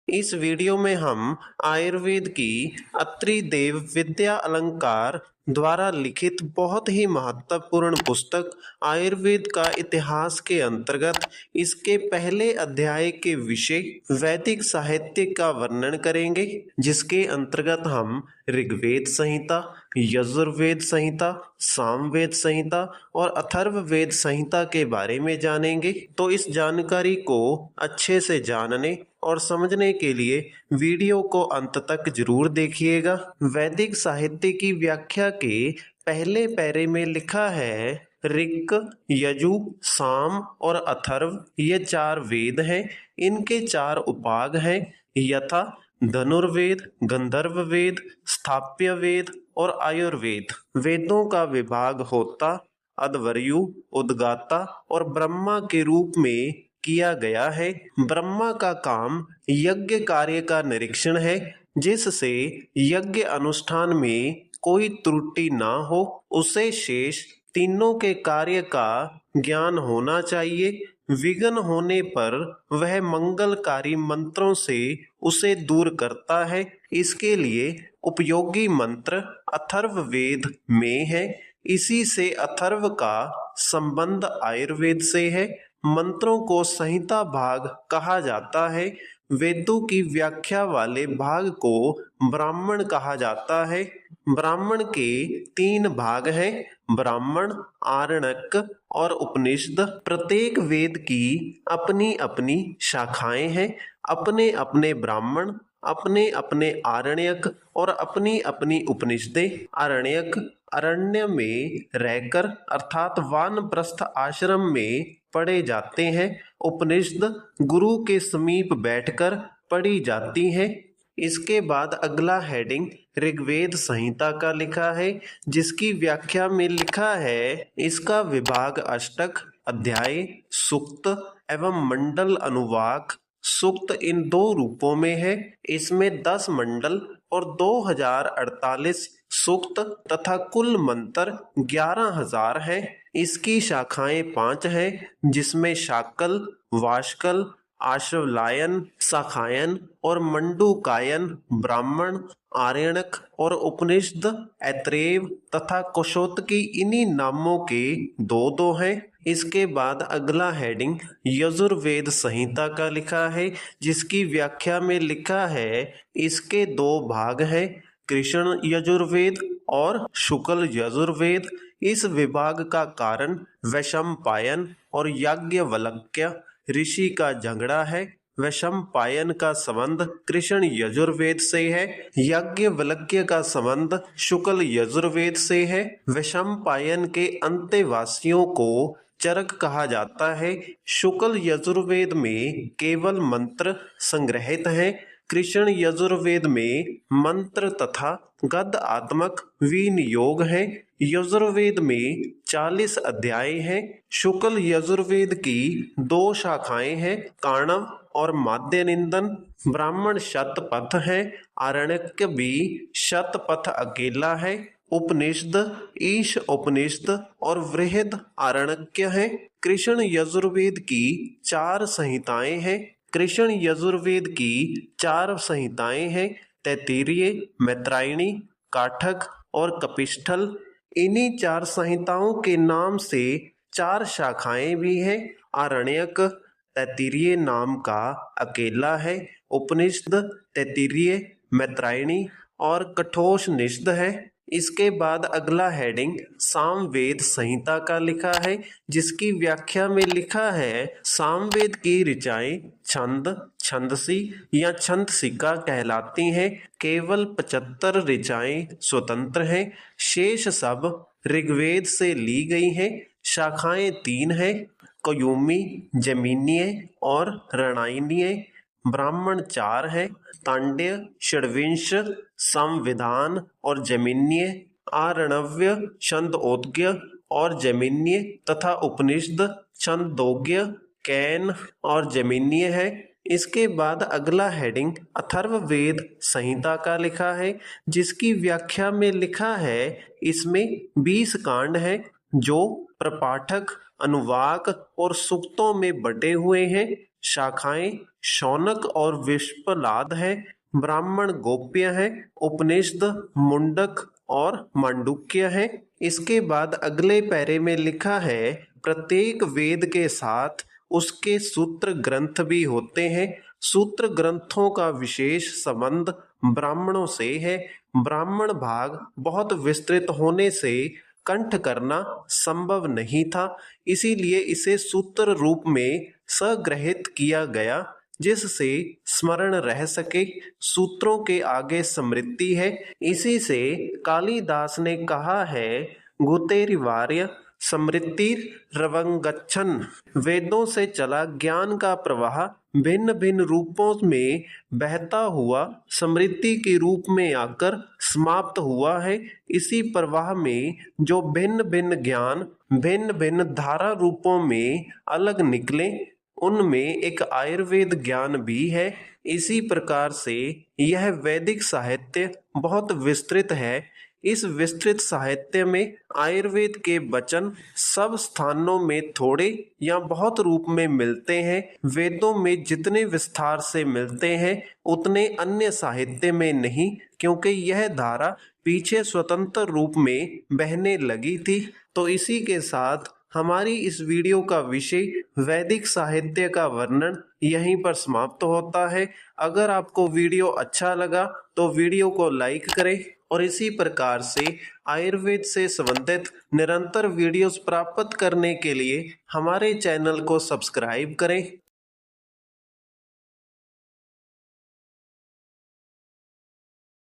इस वीडियो में हम आयुर्वेद की अत्रि देव विद्या अलंकार द्वारा लिखित बहुत ही महत्वपूर्ण पुस्तक आयुर्वेद का इतिहास के अंतर्गत इसके पहले अध्याय के विषय वैदिक साहित्य का वर्णन करेंगे, जिसके अंतर्गत हम ऋग्वेद संहिता, यजुर्वेद संहिता, सामवेद संहिता और अथर्ववेद संहिता के बारे में जानेंगे। तो इस जानकारी को अच्छे से जानने और समझने के लिए वीडियो को अंत तक जरूर देखिएगा। वैदिक साहित्य की व्याख्या के पहले पैरे में लिखा है, ऋक्, यजु, साम और अथर्व ये चार वेद हैं। इनके चार उपाग हैं, यथा धनुर्वेद, गंधर्व वेद, स्थाप्य वेद और आयुर्वेद। वेदों का विभाग होता अध्वर्यु, उद्गाता और ब्रह्मा के रूप में किया गया है। ब्रह्मा का काम यज्ञ कार्य का निरीक्षण है, जिससे यज्ञ अनुष्ठान में कोई त्रुटि ना हो। उसे शेष तीनों के कार्य का ज्ञान होना चाहिए। विघ्न होने पर वह मंगलकारी मंत्रों से उसे दूर करता है। इसके लिए उपयोगी मंत्र अथर्ववेद में है। इसी से अथर्व का संबंध आयुर्वेद से है। मंत्रों को संहिता भाग कहा जाता है। वेदों की व्याख्या वाले भाग को ब्राह्मण कहा जाता है। ब्राह्मण के तीन भाग हैं, ब्राह्मण, आरण्यक और उपनिषद। प्रत्येक वेद की अपनी अपनी शाखाएं हैं। अपने अपने ब्राह्मण, अपने अपने आरण्यक और अपनी अपनी उपनिषदें। आरण्यक अरण्य में रहकर अर्थात वानप्रस्थ आश्रम में पढ़े जाते हैं। उपनिषद गुरु के समीप बैठकर पढ़ी जाती हैं। इसके बाद अगला हेडिंग ऋग्वेद संहिता का लिखा है, जिसकी व्याख्या में लिखा है, इसका विभाग अष्टक, अध्याय, सूक्त एवं मंडल अनुवाक। सूक्त इन दो रूपों में है। इसमें 10 मंडल और 2048 सूक्त तथा कुल मंत्र 11,000 हैं। इसकी शाखाएं 5 हैं, जिसमें शाकल, वाशकल, आशवलायन, शाखायन और मंडूकायन, ब्राह्मण, आर्यणक और उपनिषद, ऐत्रेय तथा कौशोतकी इन्हीं नामों के दो दो हैं। इसके बाद अगला हेडिंग यजुर्वेद संहिता का लिखा है, जिसकी व्याख्या में लिखा है, इसके दो भाग हैं, कृष्ण यजुर्वेद और शुक्ल यजुर्वेद। इस विभाग का कारण वैशंपायन और याज्ञवल्क्य ऋषि का झगड़ा है। वैशंपायन का संबंध कृष्ण यजुर्वेद से है, याज्ञवल्क्य का संबंध शुक्ल यजुर्वेद से है। वैशंपायन के अंतेवासियों को चरक कहा जाता है। शुक्ल यजुर्वेद में केवल मंत्र संग्रहित हैं। कृष्ण यजुर्वेद में मंत्र तथा गद आत्मक विनियोग है। यजुर्वेद में 40 अध्याय हैं। शुक्ल यजुर्वेद की दो शाखाएं हैं, काणव और माध्यनिंदन। ब्राह्मण शतपथ है, आरण्यक भी शतपथ अकेला है। उपनिषद ईश उपनिषद और वृहद आरण्यक है। कृष्ण यजुर्वेद की 4 संहिताएं हैं। कृष्ण यजुर्वेद की 4 संहिताएं हैं, तैत्तिरीय, मैत्रायणी, काठक और कपिष्ठल। इन्हीं 4 संहिताओं के नाम से 4 शाखाएं भी हैं। आरण्यक तैत्तिरीय नाम का अकेला है। उपनिषद तैत्तिरीय, मैत्रायणी और कठोपनिषद है। इसके बाद अगला हेडिंग सामवेद संहिता का लिखा है, जिसकी व्याख्या में लिखा है, सामवेद की ऋचाएं छंद, छंदसी या छंदसिका कहलाती हैं। केवल 75 ऋचाएं स्वतंत्र हैं, शेष सब ऋग्वेद से ली गई हैं। शाखाएं 3 हैं, कयुमी, जमीनीय और रणयनीय। ब्राह्मण 4 हैं, तांड्य, षड्विंश, संविधान और जमीनीय, आरणव्य, छंदोग्य और जमीनीय तथा उपनिषद छंदोग्य, कैन और जमीनीय है। इसके बाद अगला हेडिंग अथर्ववेद संहिता का लिखा है, जिसकी व्याख्या में लिखा है, इसमें 20 कांड हैं, जो प्रपाठक, अनुवाक और सूक्तों में बटे हुए हैं। शाखाएं शौनक और विश्वलाद है, ब्राह्मण गोप्य है, उपनिषद मुंडक और मांडुक्य है। इसके बाद अगले पैरे में लिखा है प्रत्येक वेद के साथ उसके सूत्र ग्रंथ भी होते हैं। सूत्र ग्रंथों का विशेष संबंध ब्राह्मणों से है। ब्राह्मण भाग बहुत विस्तृत होने से कंठ करना संभव नहीं था, इसीलिए इसे सूत्र रूप में संग्रहित किया गया जिससे स्मरण रह सके। सूत्रों के आगे स्मृति है। इसी से कालिदास ने कहा है गुतेरिवार्य स्मृतिरवगच्छन्। वेदों से चला ज्ञान का प्रवाह भिन्न भिन्न रूपों में बहता हुआ स्मृति के रूप में आकर समाप्त हुआ है। इसी प्रवाह में जो भिन्न भिन्न ज्ञान भिन्न भिन्न धारा रूपों में अलग निकले, उनमें एक आयुर्वेद ज्ञान भी है। इसी प्रकार से यह वैदिक साहित्य बहुत विस्तृत है। इस विस्तृत साहित्य में आयुर्वेद के वचन सब स्थानों में थोड़े या बहुत रूप में मिलते हैं। वेदों में जितने विस्तार से मिलते हैं उतने अन्य साहित्य में नहीं, क्योंकि यह धारा पीछे स्वतंत्र रूप में बहने लगी थी। तो इसी के साथ हमारी इस वीडियो का विषय वैदिक साहित्य का वर्णन यहीं पर समाप्त होता है। अगर आपको वीडियो अच्छा लगा तो वीडियो को लाइक करें और इसी प्रकार से आयुर्वेद से संबंधित निरंतर वीडियोस प्राप्त करने के लिए हमारे चैनल को सब्सक्राइब करें।